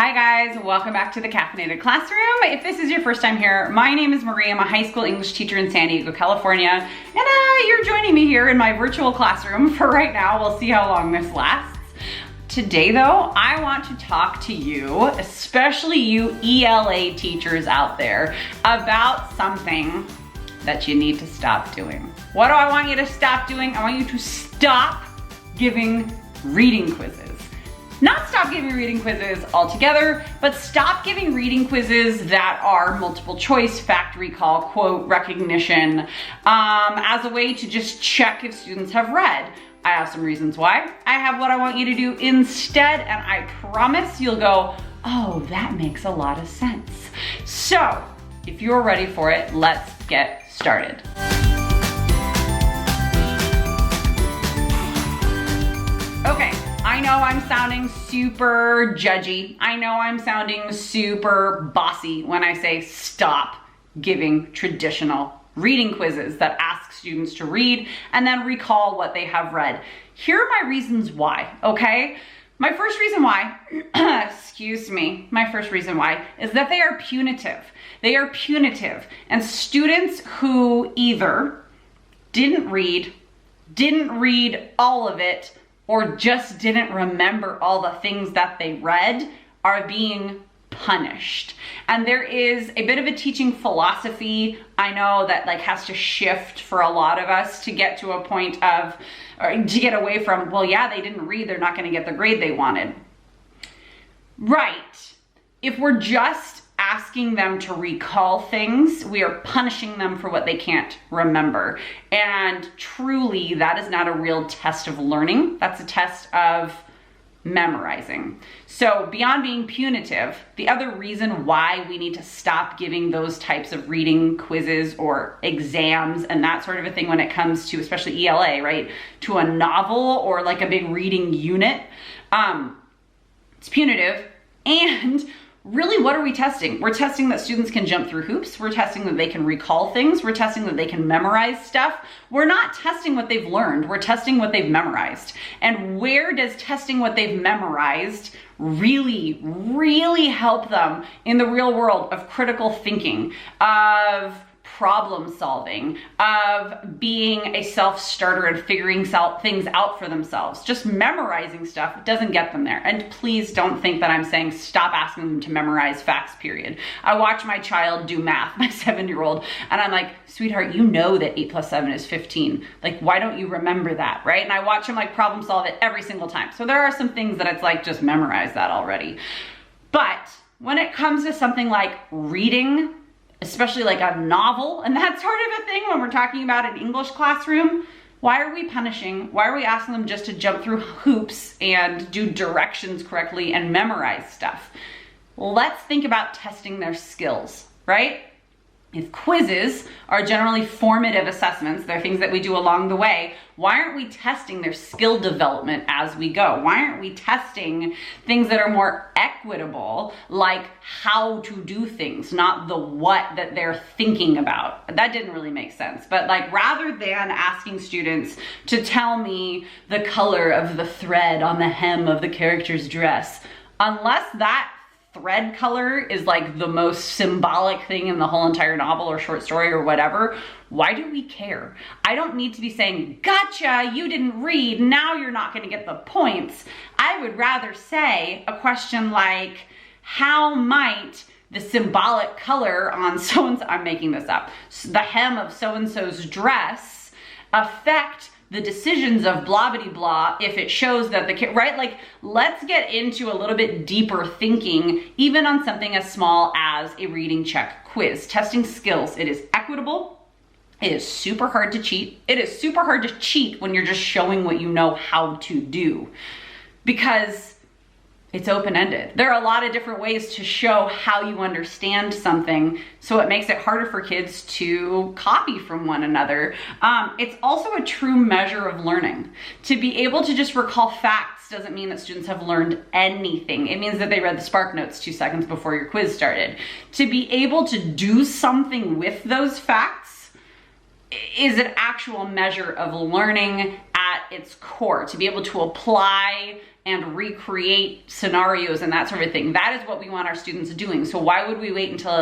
Hi guys, welcome back to the Caffeinated Classroom. If this is your first time here, my name is Marie. I'm a high school English teacher in San Diego, California, and you're joining me here in my virtual classroom for right now. We'll see how long this lasts. Today though, I want to talk to you, especially you ELA teachers out there, about something that you need to stop doing. What do I want you to stop doing? I want you to stop giving reading quizzes. Not stop giving reading quizzes altogether, but stop giving reading quizzes that are multiple choice, fact recall, quote recognition, as a way to just check if students have read. I have some reasons why. I have what I want you to do instead, and I promise you'll go, oh, that makes a lot of sense. So, if you're ready for it, let's get started. Okay. I know I'm sounding super judgy. I know I'm sounding super bossy when I say stop giving traditional reading quizzes that ask students to read and then recall what they have read. Here are my reasons why, okay? My first reason why, my first reason why is that they are punitive. They are punitive, and students who either didn't read all of it, or just didn't remember all the things that they read are being punished. And there is a bit of a teaching philosophy, I know, that has to shift for a lot of us to get to a point of, or to get away from, well, yeah, they didn't read, they're not gonna get the grade they wanted. Right, if we're just asking them to recall things, we are punishing them for what they can't remember. And truly, that is not a real test of learning. That's a test of memorizing. So beyond being punitive, the other reason why we need to stop giving those types of reading quizzes or exams and that sort of a thing when it comes to, especially ELA, right, to a novel or like a big reading unit, it's punitive. And really, what are we testing? We're testing that students can jump through hoops. We're testing that they can recall things. We're testing that they can memorize stuff. We're not testing what they've learned. We're testing what they've memorized. And where does testing what they've memorized really help them in the real world of critical thinking, of problem solving, of being a self-starter and figuring things out for themselves? Just memorizing stuff doesn't get them there. And please don't think that I'm saying stop asking them to memorize facts, period. I watch my child do math, my 7-year-old, and I'm like, sweetheart, you know that 8 plus 7 is 15. Like, why don't you remember that, right? And I watch him problem solve it every single time. So there are some things that it's just memorize that already. But when it comes to something like reading, especially a novel and that sort of a thing, when we're talking about an English classroom, why are we punishing? Why are we asking them just to jump through hoops and do directions correctly and memorize stuff? Let's think about testing their skills, right? If quizzes are generally formative assessments, they're things that we do along the way, why aren't we testing their skill development as we go? Why aren't we testing things that are more equitable, like how to do things, not the what that they're thinking about? That didn't really make sense. But rather than asking students to tell me the color of the thread on the hem of the character's dress, unless that thread color is the most symbolic thing in the whole entire novel or short story or whatever, why do we care? I don't need to be saying, gotcha, you didn't read, now you're not gonna get the points. I would rather say a question like, how might the symbolic color on so-and-so, I'm making this up, the hem of so-and-so's dress affect the decisions of blah blah blah if it shows that the kid, right? Let's get into a little bit deeper thinking, even on something as small as a reading check quiz. Testing skills, it is equitable. It is super hard to cheat. It is super hard to cheat when you're just showing what you know how to do, because it's open-ended. There are a lot of different ways to show how you understand something, so it makes it harder for kids to copy from one another. It's also a true measure of learning. To be able to just recall facts doesn't mean that students have learned anything. It means that they read the Spark Notes 2 seconds before your quiz started. To be able to do something with those facts is an actual measure of learning at its core, to be able to apply and recreate scenarios and that sort of thing. That is what we want our students doing. So why would we wait until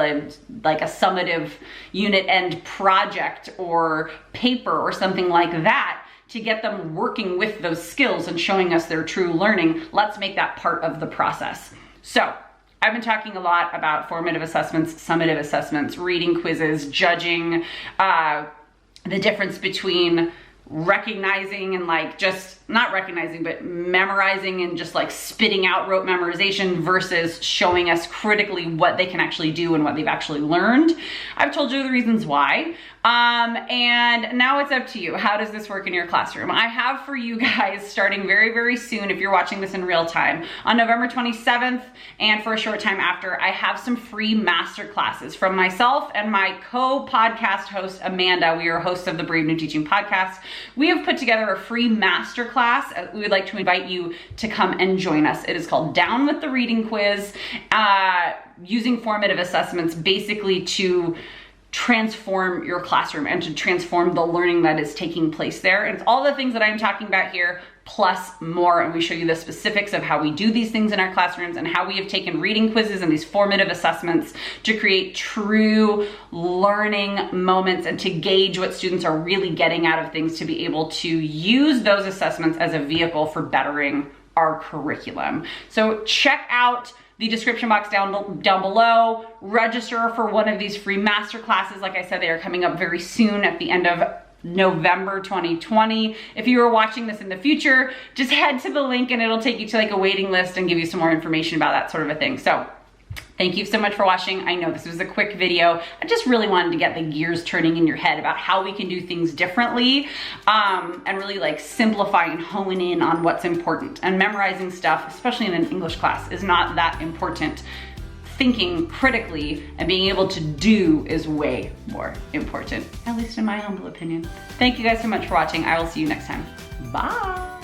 like a summative unit end project or paper or something like that to get them working with those skills and showing us their true learning? Let's make that part of the process. So I've been talking a lot about formative assessments, summative assessments, reading quizzes, judging, the difference between recognizing and like just not recognizing, but memorizing and just like spitting out rote memorization versus showing us critically what they can actually do and what they've actually learned. I've told you the reasons why. And now it's up to you. How does this work in your classroom? I have for you guys starting very, very soon, if you're watching this in real time, on November 27th and for a short time after, I have some free master classes from myself and my co-podcast host, Amanda. We are hosts of the Brave New Teaching podcast. We have put together a free master class. We would like to invite you to come and join us. It is called Down with the Reading Quiz, using formative assessments basically to transform your classroom and to transform the learning that is taking place there. And it's all the things that I'm talking about here, plus more. And we show you the specifics of how we do these things in our classrooms and how we have taken reading quizzes and these formative assessments to create true learning moments and to gauge what students are really getting out of things, to be able to use those assessments as a vehicle for bettering our curriculum. So check out the description box down below. Register for one of these free master classes. Like I said, they are coming up very soon at the end of November 2020. If you are watching this in the future, just head to the link and it'll take you to like a waiting list and give you some more information about that sort of a thing. So thank you so much for watching. I know this was a quick video. I just really wanted to get the gears turning in your head about how we can do things differently, and really like simplify and hone in on what's important. And memorizing stuff, especially in an English class, is not that important. Thinking critically and being able to do is way more important, at least in my humble opinion. Thank you guys so much for watching. I will see you next time. Bye.